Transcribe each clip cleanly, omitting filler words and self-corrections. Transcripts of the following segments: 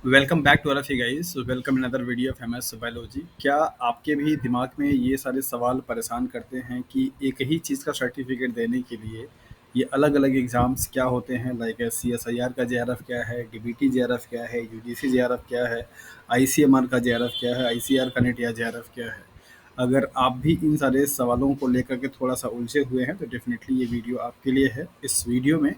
Welcome back to all guys. Welcome in other video of MS biology. क्या आपके भी दिमाग में ये सारे सवाल परेशान करते हैं कि एक ही चीज़ का सर्टिफिकेट देने के लिए ये अलग अलग एग्ज़ाम्स क्या होते हैं? लाइक सीएसआईआर का जेआरएफ क्या है, डीबीटी जेआरएफ क्या है, यूजीसी जेआरएफ क्या है, आईसीएमआर का जेआरएफ क्या है, आईसीआर का नेट या जेआरएफ क्या है? अगर आप भी इन सारे सवालों को लेकर के थोड़ा सा उलझे हुए हैं तो डेफिनेटली ये वीडियो आपके लिए है। इस वीडियो में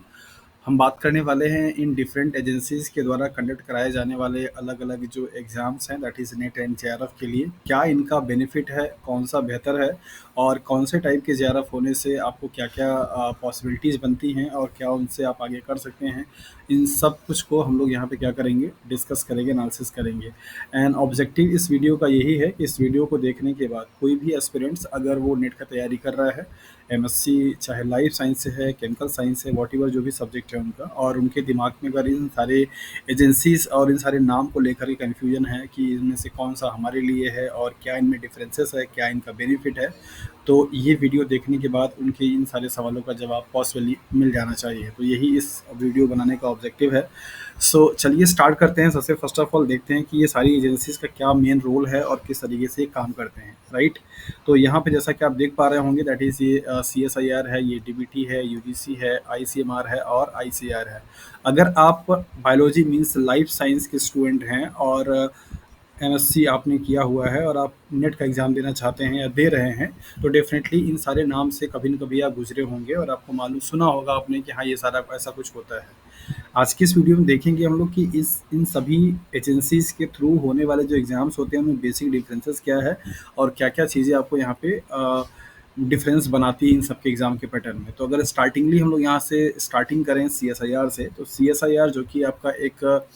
हम बात करने वाले हैं इन डिफरेंट एजेंसीज के द्वारा कंडक्ट कराए जाने वाले अलग अलग जो एग्ज़ाम्स हैं, that is net and JRF के लिए क्या इनका बेनिफिट है, कौन सा बेहतर है और कौन से टाइप के जेआरएफ होने से आपको क्या क्या पॉसिबिलिटीज़ बनती हैं और क्या उनसे आप आगे कर सकते हैं। इन सब कुछ को हम लोग यहाँ पे क्या करेंगे, डिस्कस करेंगे, एनालिसिस करेंगे। एंड ऑब्जेक्टिव इस वीडियो का यही है कि इस वीडियो को देखने के बाद कोई भी एस्पिरेंट्स अगर वो नेट का तैयारी कर रहा है, एमएससी चाहे लाइफ साइंस से है, केमिकल साइंस है, वॉट जो भी सब्जेक्ट है उनका, और उनके दिमाग में अगर इन सारे एजेंसीज और इन सारे नाम को लेकर के कन्फ्यूजन है कि इनमें से कौन सा हमारे लिए है और क्या इनमें डिफरेंसेस है, क्या इनका बेनिफिट है, तो ये वीडियो देखने के बाद उनके इन सारे सवालों का जवाब पॉसिबली मिल जाना चाहिए। तो यही इस वीडियो बनाने का ऑब्जेक्टिव है। सो चलिए स्टार्ट करते हैं। सबसे फर्स्ट ऑफ ऑल देखते हैं कि ये सारी एजेंसीज का क्या मेन रोल है और किस तरीके से काम करते हैं, राइट। तो यहाँ पे जैसा कि आप देख पा रहे होंगे, दैट इज़ ये सीएसआईआर है, ये डीबीटी है, यूजीसी है, आईसीएमआर है और आईसीआर है। अगर आप बायोलॉजी मींस लाइफ साइंस के स्टूडेंट हैं और एमएससी आपने किया हुआ है और आप नेट का एग्ज़ाम देना चाहते हैं या दे रहे हैं, तो डेफिनेटली इन सारे नाम से कभी न कभी आप गुजरे होंगे और आपको मालूम सुना होगा आपने कि हाँ, ये सारा ऐसा कुछ होता है। आज की इस वीडियो में देखेंगे हम लोग कि इस इन सभी एजेंसीज के थ्रू होने वाले जो एग्ज़ाम्स होते हैं उनमें बेसिक डिफरेंसेस क्या है और क्या-क्या चीज़ें आपको यहाँ पे डिफरेंस बनाती है इन सब के एग्ज़ाम के पैटर्न में। तो अगर स्टार्टिंगली हम लोग यहाँ से स्टार्टिंग करें सीएसआईआर से, तो सीएसआईआर जो कि आपका एक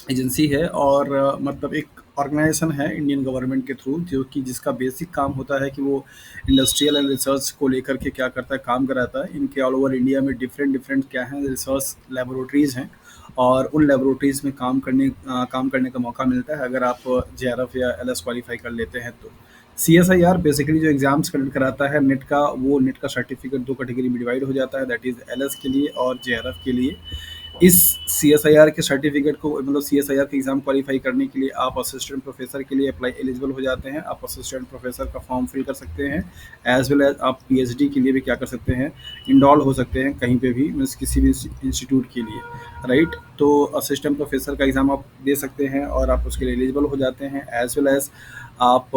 एजेंसी है और मतलब एक ऑर्गेनाइजेशन है इंडियन गवर्नमेंट के थ्रू, जो कि जिसका बेसिक काम होता है कि वो इंडस्ट्रियल एंड रिसर्च को लेकर के क्या करता है, काम कराता है। इनके ऑल ओवर इंडिया में डिफरेंट डिफरेंट क्या हैं, रिसर्च लेबोरेटरीज़ हैं और उन लेबोरेटरीज़ में काम करने का मौका मिलता है अगर आप जेआरएफ या एलएस क्वालिफाई कर लेते हैं तो। सीएसआईआर बेसिकली जो एग्ज़ाम्स कंडक्ट कराता है नेट का, वो नेट का सर्टिफिकेट दो कैटेगरी में डिवाइड हो जाता है, दैट इज़ एलएस के लिए और जेआरएफ के लिए। इस सीएसआईआर के सर्टिफिकेट को मतलब सीएसआईआर के एग्ज़ाम क्वालिफाई करने के लिए आप असिस्टेंट प्रोफेसर के लिए अप्लाई एलिजिबल हो जाते हैं। आप असिस्टेंट प्रोफेसर का फॉर्म फिल कर सकते हैं, एज वेल एज आप पीएचडी के लिए भी क्या कर सकते हैं, इनरोल हो सकते हैं कहीं पे भी, मीन्स किसी भी इंस्टीट्यूट के लिए, राइट। तो असिस्टेंट प्रोफेसर का एग्ज़ाम आप दे सकते हैं और आप उसके लिए एलिजिबल हो जाते हैं, एज वेल एज आप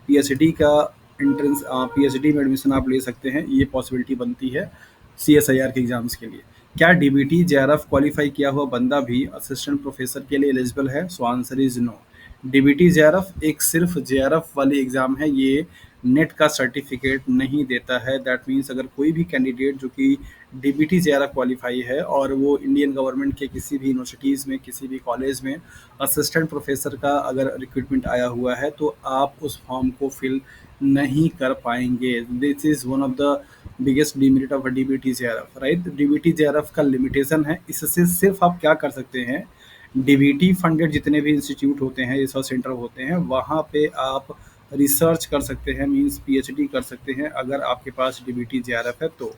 पीएचडी का एंट्रेंस, पीएचडी में एडमिशन आप ले सकते हैं। ये पॉसिबिलिटी बनती है सीएसआईआर के एग्ज़ाम्स के लिए। क्या डीबीटी जेआरएफ क्वालिफाई किया हुआ बंदा भी असिस्टेंट प्रोफेसर के लिए एलिजिबल है? So answer is no. DBT JRF एक सिर्फ जेआरएफ वाली एग्ज़ाम है, ये नेट का सर्टिफिकेट नहीं देता है। दैट मीन्स अगर कोई भी कैंडिडेट जो कि डीबीटी जेआरएफ क्वालिफाई है और वो इंडियन गवर्नमेंट के किसी भी यूनिवर्सिटीज़ में, किसी भी कॉलेज में असिस्टेंट प्रोफेसर का अगर रिक्रूटमेंट आया हुआ है, तो आप उस फॉर्म को फिल नहीं कर पाएंगे। This is one of the biggest demerit of DBT JRF, right. DBT JRF का लिमिटेशन है, इससे सिर्फ आप क्या कर सकते हैं, डीबीटी फंडेड जितने भी इंस्टीट्यूट होते हैं, रिसर्च सेंटर होते हैं, वहाँ पे आप रिसर्च कर सकते हैं, मींस पीएचडी कर सकते हैं अगर आपके पास डीबीटी जेआरएफ है तो।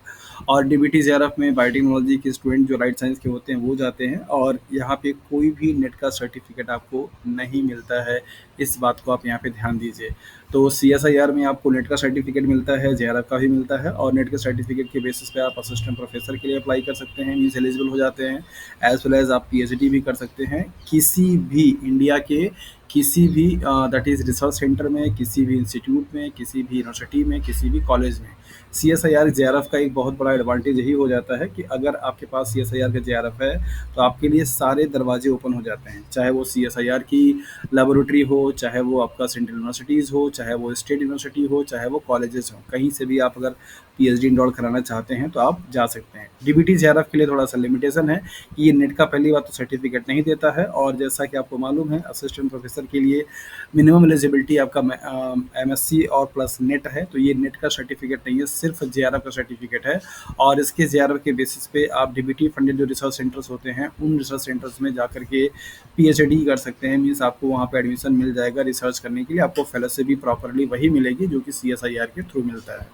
और डीबीटी जेआरएफ में बायोटेक्नोलॉजी के स्टूडेंट जो लाइफ साइंस के होते हैं वो जाते हैं और यहाँ पे कोई भी नेट का सर्टिफिकेट आपको नहीं मिलता है। इस बात को आप यहाँ पे ध्यान दीजिए। तो सीएसआईआर में आपको नेट का सर्टिफिकेट मिलता है, जेआरएफ का भी मिलता है और नेट के सर्टिफिकेट के बेसिस पे आप असिस्टेंट प्रोफेसर के लिए अप्लाई कर सकते हैं, मीन्स एलिजिबल हो जाते हैं, एज वेल एज आप पीएचडी भी कर सकते हैं किसी भी इंडिया के किसी भी दैट इज़ रिसर्च सेंटर में, किसी भी इंस्टीट्यूट में, किसी भी यूनिवर्सिटी में, किसी भी कॉलेज में। सीएसआईआर जेआरएफ का एक बहुत बड़ा एडवांटेज यही हो जाता है कि अगर आपके पास सीएसआईआर का जेआरएफ है तो आपके लिए सारे दरवाजे ओपन हो जाते हैं, चाहे वो सीएसआईआर की लेबोरेटरी हो, चाहे वो आपका सेंट्रल यूनिवर्सिटीज़ हो, चाहे वो स्टेट यूनिवर्सिटी हो, चाहे वो कॉलेजेस हो, कहीं से भी आप अगर पीएचडी इनरोल कराना चाहते हैं तो आप जा सकते हैं। डीबीटी जेआरएफ के लिए थोड़ा सा लिमिटेशन है कि ये नेट का पहली बात तो सर्टिफिकेट नहीं देता है और जैसा कि आपको मालूम है असिस्टेंट प्रोफेसर के लिए मिनिमम एलिजिबिलिटी आपका एमएससी और प्लस नेट है, तो ये नेट का सर्टिफिकेट नहीं है, सिर्फ जेआरएफ का सर्टिफिकेट है। और इसके जेआरएफ के बेसिस पे आप डीबीटी फंडेड जो रिसर्च सेंटर्स होते हैं उन रिसर्च सेंटर्स में जा करके पीएचडी कर सकते हैं, मीन्स आपको वहाँ पे एडमिशन मिल जाएगा रिसर्च करने के लिए। आपको फेलोशिप भी प्रॉपरली वही मिलेगी जो कि सीएसआईआर के थ्रू मिलता है।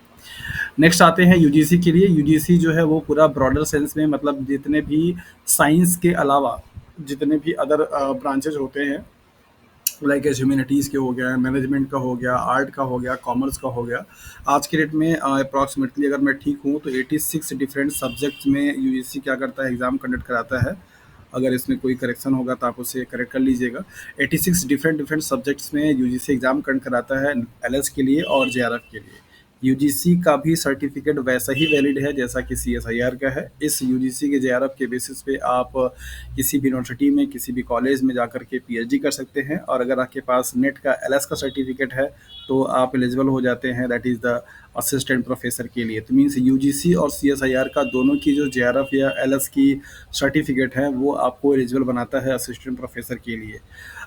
नेक्स्ट आते हैं यूजीसी के लिए। यूजीसी जो है वो पूरा ब्रॉडर सेंस में, मतलब जितने भी साइंस के अलावा जितने भी अदर ब्रांचेज होते हैं, लाइक एज ह्यूमैनिटीज़ के हो गया, मैनेजमेंट का हो गया, आर्ट का हो गया, कॉमर्स का हो गया, आज के डेट में अप्रॉक्सीमेटली अगर मैं ठीक हूँ तो 86 डिफरेंट सब्जेक्ट्स में यूजीसी क्या करता है, एग्ज़ाम कंडक्ट कराता है। अगर इसमें कोई करेक्शन होगा तो आप उसे करेक्ट कर लीजिएगा। 86 डिफरेंट डिफरेंट सब्जेक्ट्स में यूजीसी एग्ज़ाम कंडक्ट कराता है, एलएस के लिए और जेआरएफ के लिए। यूजीसी का भी सर्टिफिकेट वैसा ही वैलिड है जैसा कि सीएसआईआर का है। इस यूजीसी के जेआरएफ के बेसिस पे आप किसी भी यूनिवर्सिटी में, किसी भी कॉलेज में जाकर के पीएचडी कर सकते हैं, और अगर आपके पास नेट का एलएस का सर्टिफिकेट है तो आप एलिजिबल हो जाते हैं, that is the assistant professor के लिए। तो मीन्स यूजीसी और सीएसआईआर का दोनों की जो जेआरएफ या एलएस की सर्टिफिकेट है वो आपको एलिजिबल बनाता है असिस्टेंट प्रोफेसर के लिए।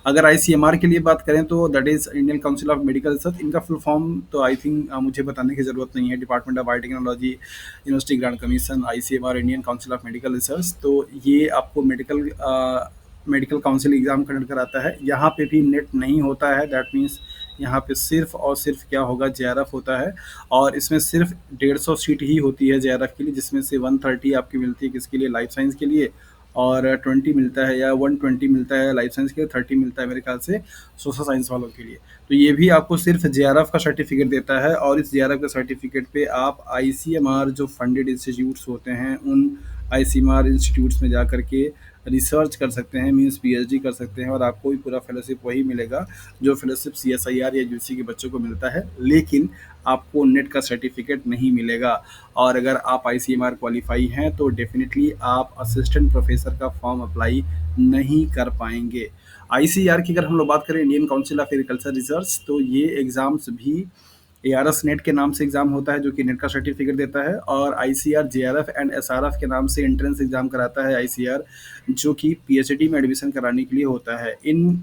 अगर आईसीएमआर के लिए बात करें तो that is Indian council of medical research. इनका फुल फॉर्म तो आई थिंक मुझे बताने की ज़रूरत नहीं है, department of biotechnology, university grant commission, ICMR, Indian council of medical research. तो ये आपको मेडिकल काउंसिल एग्ज़ाम कंडक्ट कराता है। यहाँ पे भी नेट नहीं होता है, दैट मीन्स यहाँ पे सिर्फ और सिर्फ क्या होगा, जेआरएफ होता है। और इसमें सिर्फ 150 सीट ही होती है जेआरएफ के लिए, जिसमें से 130 आपकी मिलती है किसके लिए, लाइफ साइंस के लिए, और 20 मिलता है या 120 मिलता है लाइफ साइंस के लिए, 30 मिलता है मेरे ख्याल से सोशल साइंस वालों के लिए। तो ये भी आपको सिर्फ जेआरएफ का सर्टिफिकेट देता है, और इस जेआरएफ के सर्टिफिकेट पे आप आईसीएमआर जो फंडेड इंस्टीट्यूट्स होते हैं उन आईसीएमआर इंस्टीट्यूट्स में जा कर के रिसर्च कर सकते हैं, मीन्स पीएचडी कर सकते हैं, और आपको भी पूरा फेलोशिप वही मिलेगा जो फेलोशिप सीएसआईआर या यूसी के बच्चों को मिलता है, लेकिन आपको नेट का सर्टिफिकेट नहीं मिलेगा। और अगर आप आईसीएमआर क्वालिफाई हैं तो डेफिनेटली आप असिस्टेंट प्रोफेसर का फॉर्म अप्लाई नहीं कर पाएंगे। आईसीआर की अगर हम लोग बात करें, Indian council of agriculture research, तो ये एग्ज़ाम्स भी एआरएस नेट के नाम से एग्ज़ाम होता है जो कि नेट का सर्टिफिकेट देता है, और आईसीआर जेआरएफ एंड एसआरएफ के नाम से एंट्रेंस एग्ज़ाम कराता है आईसीआर, जो कि पीएचडी में एडमिशन कराने के लिए होता है। इन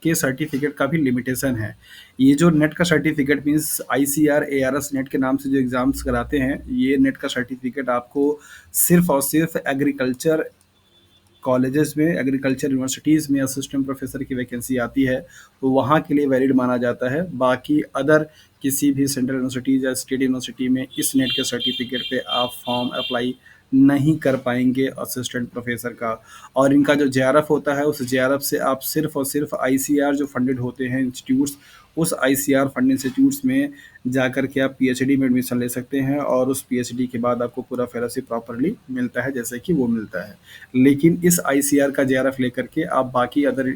के सर्टिफिकेट का भी लिमिटेशन है। ये जो नेट का certificate means ICR ARS net के नाम से जो एग्ज़ाम्स कराते हैं, ये नेट का सर्टिफिकेट आपको सिर्फ और सिर्फ एग्रीकल्चर कॉलेजेस में, एग्रीकल्चर यूनिवर्सिटीज़ में असिस्टेंट प्रोफेसर की वैकेंसी आती है तो वहाँ के लिए वैलिड माना जाता है। बाकी अदर किसी भी सेंट्रल यूनिवर्सिटीज़ या स्टेट यूनिवर्सिटी में इस नेट के सर्टिफिकेट पे आप फॉर्म अप्लाई नहीं कर पाएंगे असिस्टेंट प्रोफेसर का। और इनका जो जेआरएफ होता है, उस जेआरएफ से आप सिर्फ और सिर्फ आईसीआर जो फंडेड होते हैं इंस्टीट्यूट्स, उस आईसीआर फंड इंस्टीट्यूट्स में जाकर के आप पीएचडी में एडमिशन ले सकते हैं, और उस पीएचडी के बाद आपको पूरा फेलोशिप प्रॉपरली मिलता है जैसे कि वो मिलता है। लेकिन इस आईसीआर का जेआरएफ लेकर के आप बाकी अदर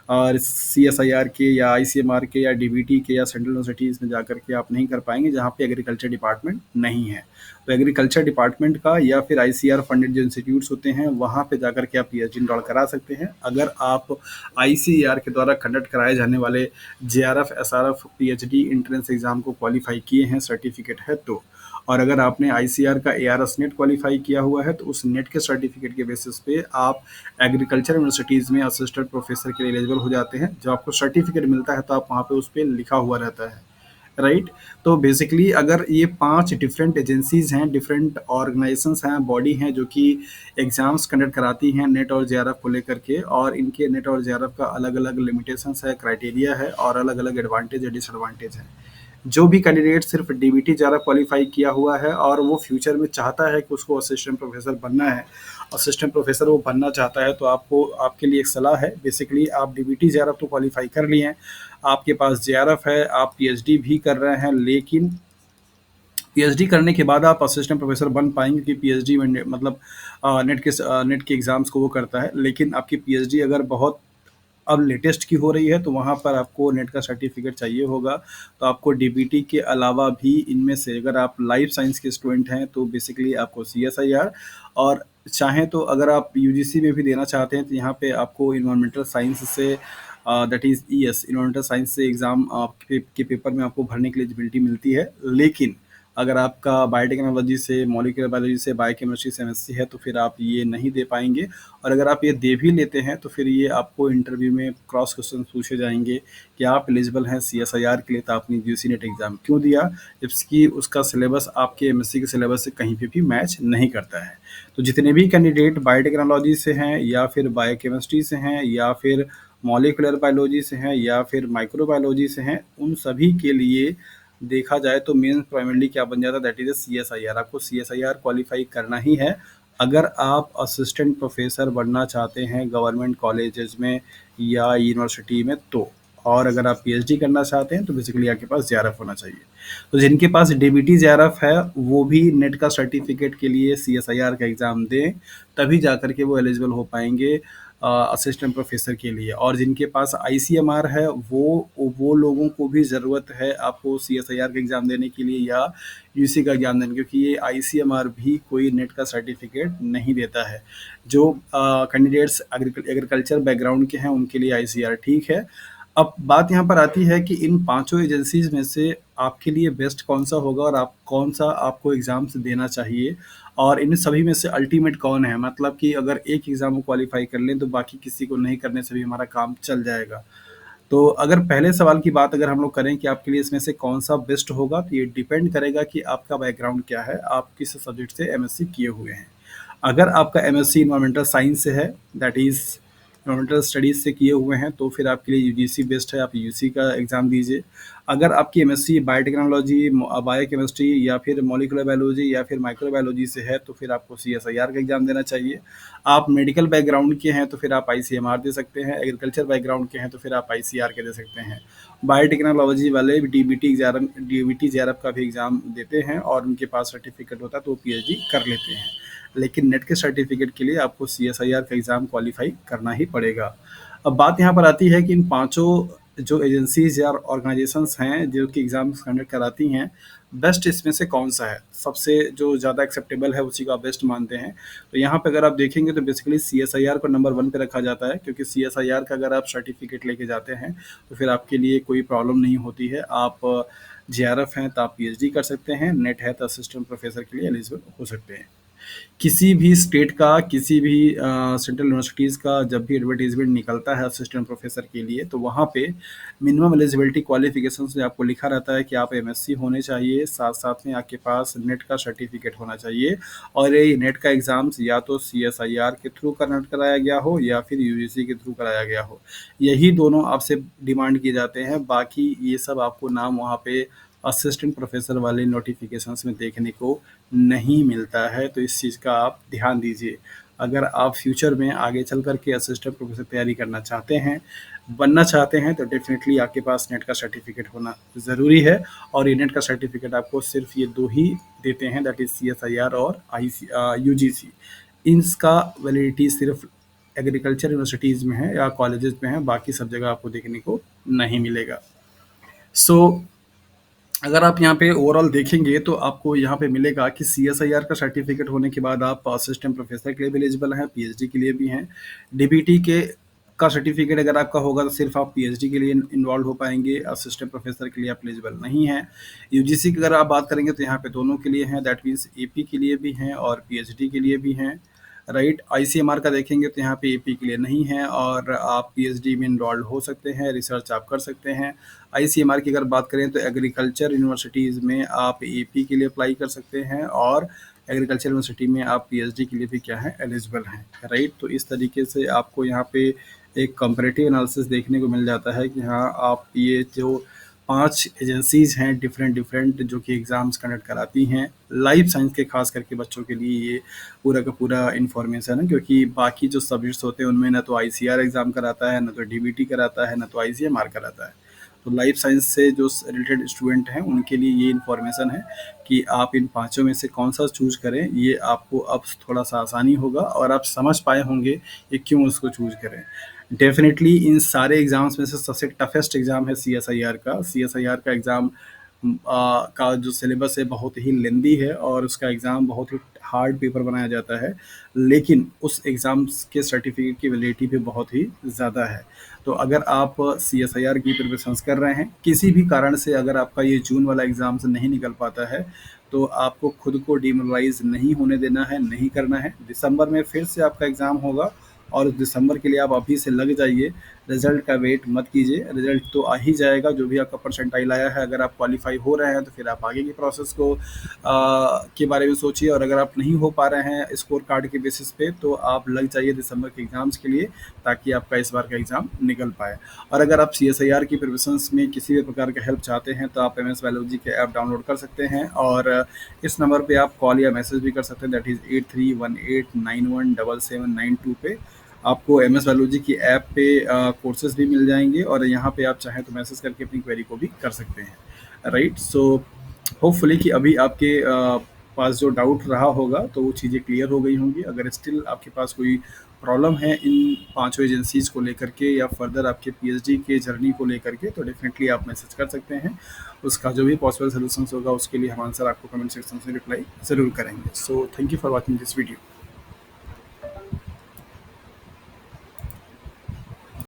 और सीएसआईआर के या आईसीएमआर के या डीबीटी के या सेंट्रल यूनिवर्सिटीज़ में जाकर के आप नहीं कर पाएंगे जहाँ पे एग्रीकल्चर डिपार्टमेंट नहीं है। तो एग्रीकल्चर डिपार्टमेंट का या फिर आईसीआर फंडेड जो इंस्टीट्यूट्स होते हैं वहाँ पे जाकर के आप पीएचडी इनरोल करा सकते हैं, अगर आप आईसीआर के द्वारा कंडक्ट कराए जाने वाले JRF SRF PhD entrance exam को क्वालिफाई किए हैं, सर्टिफिकेट है तो। और अगर आपने आईसीआर का एआरएस नेट क्वालिफाई किया हुआ है तो उस नेट के सर्टिफिकेट के बेसिस पे आप एग्रीकल्चर यूनिवर्सिटीज़ में असिस्टेंट प्रोफेसर के लिए एलिजिबल हो जाते हैं। जब आपको सर्टिफिकेट मिलता है तो आप वहाँ पे उस पर लिखा हुआ रहता है, राइट। तो बेसिकली अगर ये 5 डिफरेंट एजेंसीज़ हैं, डिफरेंट ऑर्गेनाइजेशंस हैं, बॉडी हैं जो कि एग्ज़ाम्स कंडक्ट कराती हैं नेट और जेआरएफ को लेकर के, और इनके नेट और जेआरएफ का अलग अलग लिमिटेशंस है, क्राइटेरिया है, और अलग अलग एडवांटेज या डिसएडवांटेज है। जो भी कैंडिडेट सिर्फ डीबीटी ज़्यादा क्वालिफाई किया हुआ है और वो फ्यूचर में चाहता है कि उसको असिस्टेंट प्रोफेसर बनना है, असिस्टेंट प्रोफेसर वो बनना चाहता है, तो आपको, आपके लिए एक सलाह है, बेसिकली आप डीबीटी जेआरएफ तो क्वालिफाई कर लिए हैं, आपके पास जेआरएफ है, आप पीएचडी भी कर रहे हैं, लेकिन पीएचडी करने के बाद आप असिस्टेंट प्रोफेसर बन पाएंगे कि पीएचडी में मतलब नेट के एग्ज़ाम्स को वो करता है, लेकिन आपकी पीएचडी अगर बहुत अब लेटेस्ट की हो रही है तो वहाँ पर आपको नेट का सर्टिफिकेट चाहिए होगा। तो आपको डीबीटी के अलावा भी इनमें से अगर आप लाइफ साइंस के स्टूडेंट हैं तो बेसिकली आपको सीएसआईआर, और चाहें तो अगर आप यूजीसी में भी देना चाहते हैं तो यहाँ पे आपको इन्वायरमेंटल साइंस से that is ES environmental science से एग्ज़ाम के पेपर में आपको भरने के लिए एलिजिबिलिटी मिलती है। लेकिन अगर आपका बायोटेक्नोलॉजी से, मॉलिक्यूलर बायोलॉजी से, बायोकेमिस्ट्री से एमएससी है तो फिर आप ये नहीं दे पाएंगे, और अगर आप ये दे भी लेते हैं तो फिर ये आपको इंटरव्यू में क्रॉस क्वेश्चन पूछे जाएंगे कि आप एलिजिबल हैं सीएसआईआर के लिए, तो आपने यूजी नेट एग्ज़ाम क्यों दिया, जबकि उसका सिलेबस आपके एमएससी के सिलेबस से कहीं पे भी मैच नहीं करता है। तो जितने भी कैंडिडेट बायोटेक्नोलॉजी से हैं या फिर बायोकेमिस्ट्री से हैं या फिर मॉलिक्यूलर बायोलॉजी से हैं या फिर माइक्रोबायोलॉजी से हैं, उन सभी के लिए देखा जाए तो मेन प्राइमरीली क्या बन जाता है, दैट इज सीएसआईआर। आपको सीएसआईआर क्वालिफाई करना ही है, अगर आप असिस्टेंट प्रोफ़ेसर बनना चाहते हैं गवर्नमेंट कॉलेजेस में या यूनिवर्सिटी में तो, और अगर आप पीएचडी करना चाहते हैं तो बेसिकली आपके पास जेआरएफ होना चाहिए। तो जिनके पास डीबीटी जेआरएफ है वो भी नेट का सर्टिफिकेट के लिए सीएसआईआर का एग्ज़ाम दें, तभी जा कर के वो एलिजिबल हो पाएंगे असिस्टेंट प्रोफेसर के लिए। और जिनके पास आईसीएमआर है वो लोगों को भी ज़रूरत है आपको सीएसआईआर का एग्ज़ाम देने के लिए या यूसी का एग्ज़ाम देने, क्योंकि ये आईसीएमआर भी कोई नेट का सर्टिफिकेट नहीं देता है। जो कैंडिडेट्स एग्रीकल्चर बैकग्राउंड के हैं उनके लिए आईसीआर ठीक है। अब बात यहाँ पर आती है कि इन पांचों एजेंसीज में से आपके लिए बेस्ट कौन सा होगा और आप कौन सा आपको एग्ज़ाम्स देना चाहिए, और इन सभी में से अल्टीमेट कौन है, मतलब कि अगर एक एग्ज़ाम को क्वालिफाई कर लें तो बाकी किसी को नहीं करने से भी हमारा काम चल जाएगा। तो अगर पहले सवाल की बात अगर हम लोग करें कि आपके लिए इसमें से कौन सा बेस्ट होगा, तो ये डिपेंड करेगा कि आपका बैकग्राउंड क्या है, आप किस सब्जेक्ट से एमएससी किए हुए हैं। अगर आपका एमएससी इन्वायरमेंटल साइंस से है, दैट इज़ इन्वायरमेंटल स्टडीज़ से किए हुए हैं, तो फिर आपके लिए यूजीसी बेस्ट है, आप यूजीसी का एग्ज़ाम दीजिए। अगर आपकी एमएससी बायोटेक्नोलॉजी, बायोकेमिस्ट्री या फिर मॉलिक्यूलर बायोलॉजी या फिर माइक्रोबायोलॉजी से है तो फिर आपको सीएसआईआर का एग्ज़ाम देना चाहिए। आप मेडिकल बैकग्राउंड के हैं तो फिर आप आईसीएमआर दे सकते हैं, एग्रीकल्चर बैकग्राउंड के हैं तो फिर आप आईसीआर के दे सकते हैं। बायोटेक्नोलॉजी वाले डीबीटी जेआरएफ का भी एग्ज़ाम देते हैं और उनके पास सर्टिफिकेट होता है तो वो पीएचडी कर लेते हैं। लेकिन नेट के सर्टिफिकेट के लिए आपको सीएसआईआर का एग्ज़ाम क्वालिफाई करना ही पड़ेगा। अब बात यहाँ पर आती है कि इन पांचों जो एजेंसीज या ऑर्गेनाइजेशंस हैं जो कि एग्ज़ाम्स कंडक्ट कराती हैं, बेस्ट इसमें से कौन सा है, सबसे जो ज़्यादा एक्सेप्टेबल है उसी को आप बेस्ट मानते हैं। तो यहाँ पे अगर आप देखेंगे तो बेसिकली सीएसआईआर को नंबर 1 पे रखा जाता है, क्योंकि सीएसआईआर का अगर आप सर्टिफिकेट लेके जाते हैं तो फिर आपके लिए कोई प्रॉब्लम नहीं होती है। आप जेआरएफ हैं तो आप पीएचडी कर सकते हैं, नेट है तो असिस्टेंट प्रोफेसर के लिए एलिजिबल हो सकते हैं। किसी भी स्टेट का, किसी भी सेंट्रल यूनिवर्सिटीज़ का जब भी एडवर्टाइजमेंट निकलता है असिस्टेंट प्रोफेसर के लिए, तो वहाँ पे मिनिमम एलिजिबिलिटी क्वालिफिकेशंस में आपको लिखा रहता है कि आप एमएससी होने चाहिए, साथ-साथ में आपके पास नेट का सर्टिफिकेट होना चाहिए और ये नेट का एग्ज़ाम्स या तो सीएसआईआर के थ्रू कंडक्ट कराया गया हो या फिर यूजीसी के थ्रू कराया गया हो। यही दोनों आपसे डिमांड किए जाते हैं, बाकी ये सब आपको नाम वहाँ पे असिस्टेंट प्रोफेसर वाले नोटिफिकेशंस में देखने को नहीं मिलता है, तो इस चीज़ का आप ध्यान दीजिए। अगर आप फ्यूचर में आगे चल कर के असिस्टेंट प्रोफेसर तैयारी करना चाहते हैं, बनना चाहते हैं, तो डेफ़िनेटली आपके पास नेट का सर्टिफिकेट होना ज़रूरी है। और ये नेट का सर्टिफिकेट आपको सिर्फ ये 2 ही देते हैं, दैट इज़ सीएसआईआर और यूजीसी। इसका वैलिडिटी सिर्फ एग्रीकल्चर यूनिवर्सिटीज़ में है या कॉलेजेस में है, बाकी सब जगह आपको देखने को नहीं मिलेगा। सो अगर आप यहाँ पे ओवरऑल देखेंगे तो आपको यहाँ पे मिलेगा कि सीएसआईआर का सर्टिफिकेट होने के बाद आप असिस्टेंट प्रोफेसर के लिए भी एलिजिबल हैं, पीएचडी के लिए भी हैं। डीबीटी के का सर्टिफिकेट अगर आपका होगा तो सिर्फ आप पीएचडी के लिए इन्वॉल्व हो पाएंगे, असिस्टेंट प्रोफेसर के लिए आप एलिजिबल नहीं हैं। यूजीसी की अगर आप बात करेंगे तो यहाँ पे दोनों के लिए हैं, दैट मीन्स एपी के लिए भी हैं और पीएचडी के लिए भी हैं, राइट। आईसीएमआर का देखेंगे तो यहाँ पे एपी के लिए नहीं है और आप पीएचडी में इन्वॉल्व हो सकते हैं, रिसर्च आप कर सकते हैं। आईसीएमआर की अगर बात करें तो एग्रीकल्चर यूनिवर्सिटीज़ में आप एपी के लिए अप्लाई कर सकते हैं और एग्रीकल्चर यूनिवर्सिटी में आप पीएचडी के लिए भी क्या है एलिजिबल हैं, राइट। तो इस तरीके से आपको यहाँ पे एक कंपैरेटिव एनालिसिस देखने को मिल जाता है कि हाँ आप ये जो 5 एजेंसीज़ हैं डिफरेंट जो कि एग्ज़ाम्स कंडक्ट कराती हैं लाइफ साइंस के, खास करके बच्चों के लिए ये पूरा का पूरा इन्फॉर्मेशन है, क्योंकि बाकी जो सब्जेक्ट्स होते हैं उनमें ना तो आईसीआर एग्ज़ाम कराता है, ना तो डीबीटी कराता है, ना तो आईसीएमआर कराता है। तो लाइफ साइंस से जो रिलेटेड स्टूडेंट हैं उनके लिए ये इन्फॉर्मेशन है कि आप इन पाँचों में से कौन सा चूज़ करें, ये आपको अब थोड़ा सा आसानी होगा और आप समझ पाए होंगे कि क्यों उसको चूज़ करें। डेफिनेटली इन सारे एग्ज़ाम्स में से सबसे टफेस्ट एग्ज़ाम है सीएसआईआर का। सीएसआईआर का एग्ज़ाम का जो सिलेबस है बहुत ही लेंदी है और उसका एग्ज़ाम बहुत ही हार्ड पेपर बनाया जाता है, लेकिन उस एग्ज़ाम्स के सर्टिफिकेट की वैलिडिटी भी बहुत ही ज़्यादा है। तो अगर आप सीएसआईआर की प्रिपरेशंस कर रहे हैं, किसी भी कारण से अगर आपका ये जून वाला एग्ज़ाम्स नहीं निकल पाता है, तो आपको खुद को डिमोरलाइज़ नहीं होने देना है, नहीं करना है। दिसंबर में फिर से आपका एग्ज़ाम होगा और दिसंबर के लिए आप अभी से लग जाइए। रिजल्ट का वेट मत कीजिए, रिजल्ट तो आ ही जाएगा जो भी आपका परसेंटाइल आया है। अगर आप क्वालिफाई हो रहे हैं तो फिर आप आगे की प्रोसेस को के बारे में सोचिए, और अगर आप नहीं हो पा रहे हैं स्कोर कार्ड के बेसिस पे तो आप लग जाइए दिसंबर के एग्ज़ाम्स के लिए, ताकि आपका इस बार का एग्ज़ाम निकल पाए। और अगर आप CSIR की प्रिपरेशंस में किसी भी प्रकार का हेल्प चाहते हैं तो आप MS बायोलॉजी के ऐप डाउनलोड कर सकते हैं, और इस नंबर पे आप कॉल या मैसेज भी कर सकते हैं, दैट इज़ 8318917792 पे। आपको MS बायोलॉजी की ऐप पे कोर्सेज भी मिल जाएंगे, और यहाँ पे आप चाहें तो मैसेज करके अपनी क्वेरी को भी कर सकते हैं, राइट। सो होपफुली कि अभी आपके पास जो डाउट रहा होगा तो वो चीज़ें क्लियर हो गई होंगी। अगर स्टिल आपके पास कोई प्रॉब्लम है इन पांचों एजेंसीज़ को लेकर के या फर्दर आपके PhD के जर्नी को लेकर के, तो डेफिनेटली आप मैसेज कर सकते हैं। उसका जो भी पॉसिबल सोल्यूशन होगा उसके लिए हम आंसर आपको कमेंट सेक्शन में रिप्लाई ज़रूर करेंगे। So thank you for watching this video.